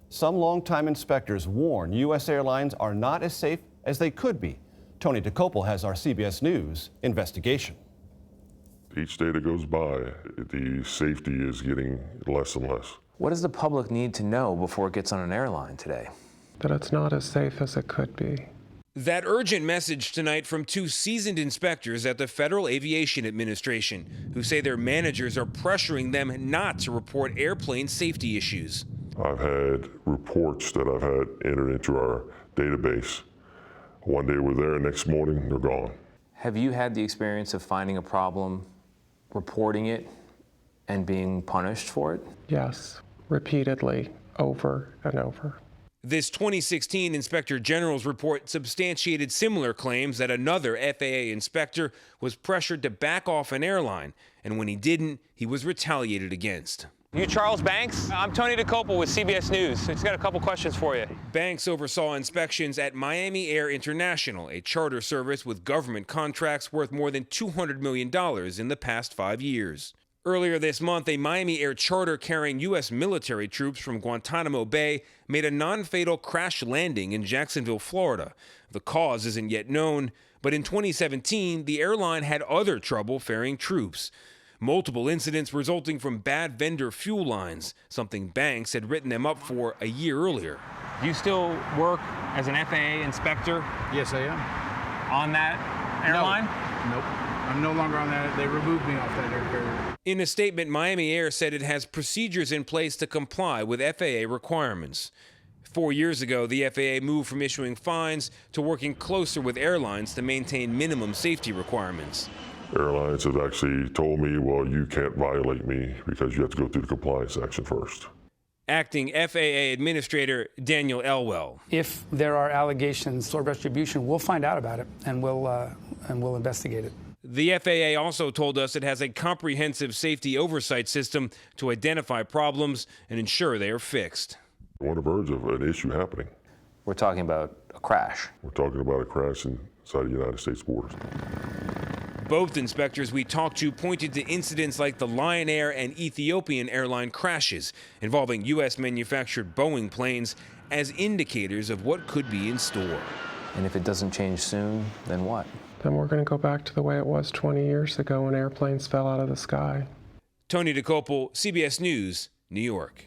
Some longtime inspectors warn U.S. airlines are not as safe as they could be. Tony Dokoupil has our CBS News investigation. Each day that goes by, the safety is getting less and less. What does the public need to know before it gets on an airline today? That it's not as safe as it could be. That urgent message tonight from two seasoned inspectors at the Federal Aviation Administration who say their managers are pressuring them not to report airplane safety issues. I've had reports that I've had entered into our database. One day we're there, next morning they're gone. Have you had the experience of finding a problem, reporting it, and being punished for it? Yes, repeatedly, over and over. This 2016 Inspector General's report substantiated similar claims that another FAA inspector was pressured to back off an airline, and when he didn't, he was retaliated against. You Charles Banks? I'm Tony Dokoupil with CBS News. It's got a couple questions for you. Banks oversaw inspections at Miami Air International, a charter service with government contracts worth more than $200 million in the past 5 years. Earlier this month, a Miami Air charter carrying U.S. military troops from Guantanamo Bay made a non-fatal crash landing in Jacksonville, Florida. The cause isn't yet known, but in 2017, the airline had other trouble ferrying troops. Multiple incidents resulting from bad vendor fuel lines, something Banks had written them up for a year earlier. Do you still work as an FAA inspector? Yes, I am. On that airline? Nope. I'm no longer on that. They removed me off that air carrier. In a statement, Miami Air said it has procedures in place to comply with FAA requirements. 4 years ago, the FAA moved from issuing fines to working closer with airlines to maintain minimum safety requirements. Airlines have actually told me, well, you can't violate me because you have to go through the compliance action first. Acting FAA Administrator Daniel Elwell. If there are allegations or retribution, we'll find out about it and we'll investigate it. The FAA also told us it has a comprehensive safety oversight system to identify problems and ensure they are fixed. We're on the verge of an issue happening. We're talking about a crash. We're talking about a crash inside the United States borders. Both inspectors we talked to pointed to incidents like the Lion Air and Ethiopian airline crashes involving U.S. manufactured Boeing planes as indicators of what could be in store. And if it doesn't change soon, then what? Then we're going to go back to the way it was 20 years ago when airplanes fell out of the sky. Tony Dokoupil, CBS News, New York.